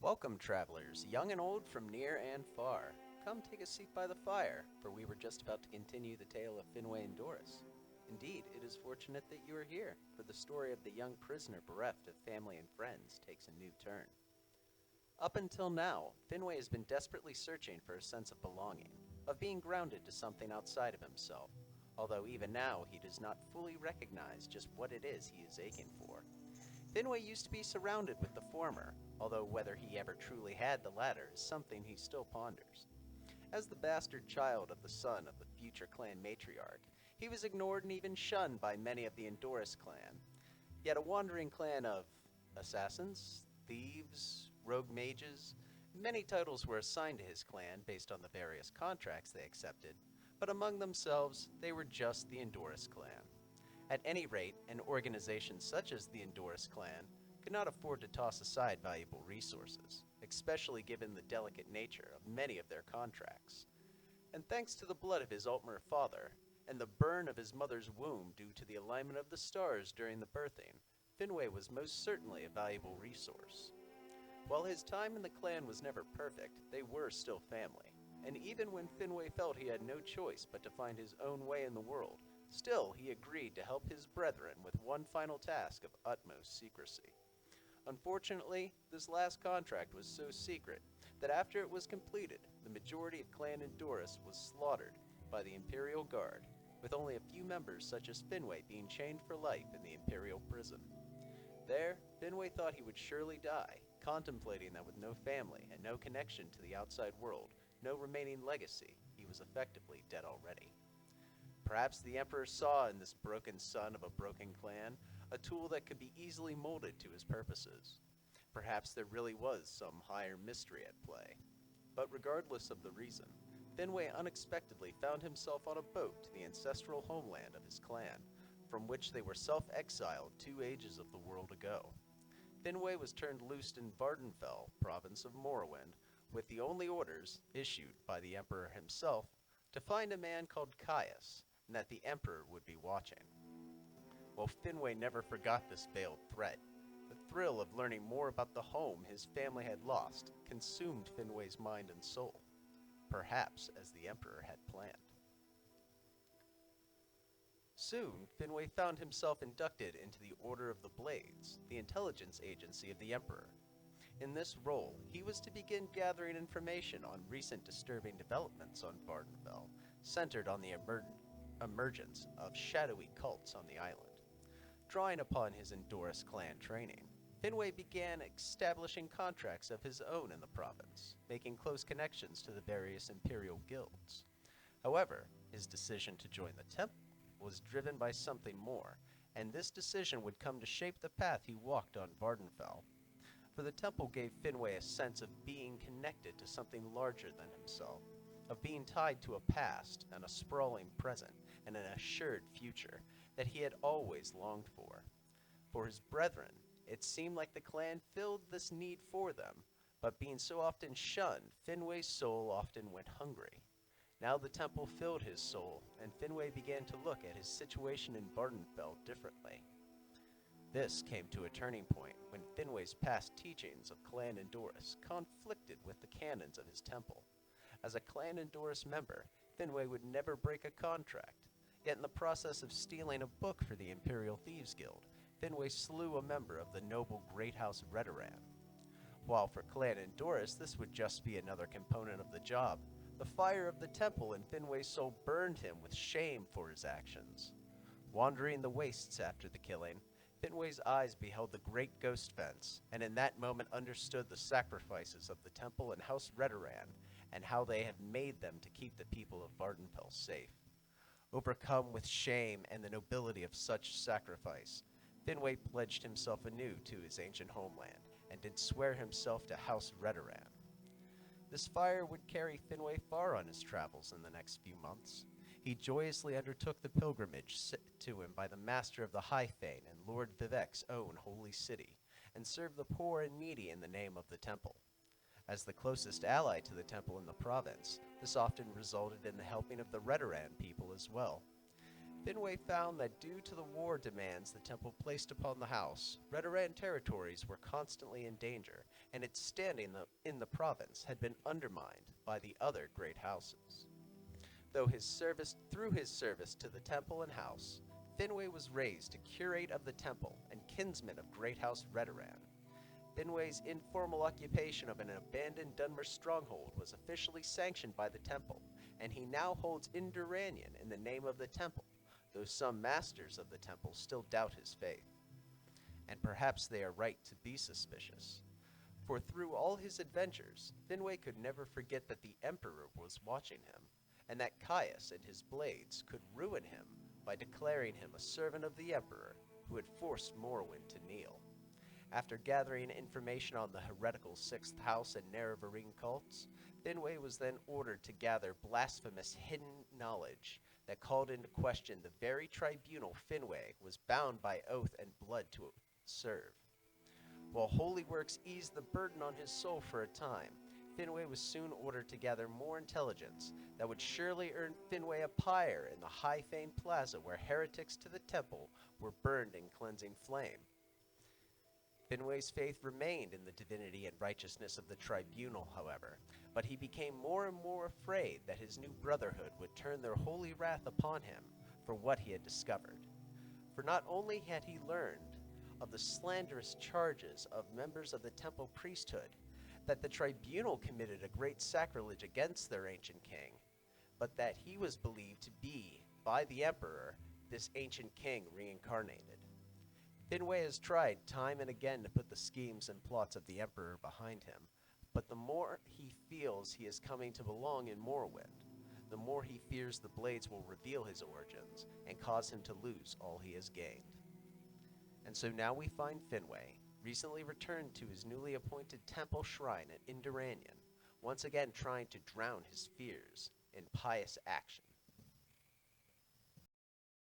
Welcome, travelers, young and old from near and far. Come take a seat by the fire, for we were just about to continue the tale of Finwë and Doris. Indeed, it is fortunate that you are here, for the story of the young prisoner bereft of family and friends takes a new turn. Up until now, Finwë has been desperately searching for a sense of belonging, of being grounded to something outside of himself, although even now he does not fully recognize just what it is he is aching for. Finwë used to be surrounded with the former, although whether he ever truly had the latter is something he still ponders. As the bastard child of the son of the future clan matriarch, he was ignored and even shunned by many of the Endoris clan. Yet a wandering clan of assassins, thieves, rogue mages, many titles were assigned to his clan based on the various contracts they accepted, but among themselves they were just the Endoris clan. At any rate, an organization such as the Endoris clan could not afford to toss aside valuable resources, especially given the delicate nature of many of their contracts. And thanks to the blood of his Altmer father, and the burn of his mother's womb due to the alignment of the stars during the birthing, Finwë was most certainly a valuable resource. While his time in the clan was never perfect, they were still family, and even when Finwë felt he had no choice but to find his own way in the world, still he agreed to help his brethren with one final task of utmost secrecy. Unfortunately, this last contract was so secret that after it was completed, the majority of Clan Endoris was slaughtered by the Imperial Guard, with only a few members such as Finwë being chained for life in the Imperial prison. There, Finwë thought he would surely die, contemplating that with no family and no connection to the outside world, no remaining legacy, he was effectively dead already. Perhaps the Emperor saw in this broken son of a broken clan a tool that could be easily molded to his purposes. Perhaps there really was some higher mystery at play. But regardless of the reason, Finwë unexpectedly found himself on a boat to the ancestral homeland of his clan, from which they were self-exiled 2 ages of the world ago. Finwë was turned loose in Vardenfell, province of Morrowind, with the only orders, issued by the Emperor himself, to find a man called Caius, and that the Emperor would be watching. While Finwë never forgot this veiled threat, the thrill of learning more about the home his family had lost consumed Finwë's mind and soul, perhaps as the Emperor had planned. Soon, Finwë found himself inducted into the Order of the Blades, the intelligence agency of the Emperor. In this role, he was to begin gathering information on recent disturbing developments on Vardenfell, centered on the emergence of shadowy cults on the island. Drawing upon his Endoris clan training, Finwë began establishing contracts of his own in the province, making close connections to the various imperial guilds. However, his decision to join the temple was driven by something more, and this decision would come to shape the path he walked on Vardenfell. For the temple gave Finwë a sense of being connected to something larger than himself, of being tied to a past and a sprawling present and an assured future that he had always longed for. For his brethren, it seemed like the clan filled this need for them, but being so often shunned, Finwë's soul often went hungry. Now the temple filled his soul, and Finwë began to look at his situation in Vardenfell differently. This came to a turning point when Finwë's past teachings of Clan Endoris conflicted with the canons of his temple. As a Clan Endoris member, Finwë would never break a contract, yet in the process of stealing a book for the Imperial Thieves Guild, Finwë slew a member of the noble Great House Redoran. While for Clan Endoris this would just be another component of the job, the fire of the temple in Finwë's soul burned him with shame for his actions. Wandering the wastes after the killing, Finwë's eyes beheld the great ghost fence, and in that moment understood the sacrifices of the temple and House Redoran, and how they had made them to keep the people of Vardenfell safe. Overcome with shame and the nobility of such sacrifice, Finwë pledged himself anew to his ancient homeland, and did swear himself to House Redoran. This fire would carry Finwë far on his travels in the next few months. He joyously undertook the pilgrimage set to him by the Master of the High Fane and Lord Vivek's own holy city, and served the poor and needy in the name of the temple. As the closest ally to the temple in the province, this often resulted in the helping of the Redoran people as well. Finway found that due to the war demands the temple placed upon the house, Redoran territories were constantly in danger, and its standing in the province had been undermined by the other great houses. Through his service to the temple and house, Finway was raised to curate of the temple and kinsman of Great House Redoran. Finway's informal occupation of an abandoned Dunmer stronghold was officially sanctioned by the temple, and he now holds Induranian in the name of the temple, though some masters of the temple still doubt his faith. And perhaps they are right to be suspicious. For through all his adventures, Finway could never forget that the Emperor was watching him, and that Caius and his blades could ruin him by declaring him a servant of the Emperor who had forced Morrowind to kneel. After gathering information on the heretical Sixth House and Nerevarine cults, Finway was then ordered to gather blasphemous hidden knowledge that called into question the very tribunal Finway was bound by oath and blood to serve. While holy works eased the burden on his soul for a time, Finway was soon ordered to gather more intelligence that would surely earn Finway a pyre in the high-famed plaza where heretics to the temple were burned in cleansing flame. Finway's faith remained in the divinity and righteousness of the tribunal, however, but he became more and more afraid that his new brotherhood would turn their holy wrath upon him for what he had discovered. For not only had he learned of the slanderous charges of members of the temple priesthood, that the tribunal committed a great sacrilege against their ancient king, but that he was believed to be, by the emperor, this ancient king reincarnated. Finway has tried time and again to put the schemes and plots of the emperor behind him, but the more he feels he is coming to belong in Morrowind, the more he fears the blades will reveal his origins and cause him to lose all he has gained. And so now we find Finway, recently returned to his newly appointed temple shrine at Induranian, once again trying to drown his fears in pious action.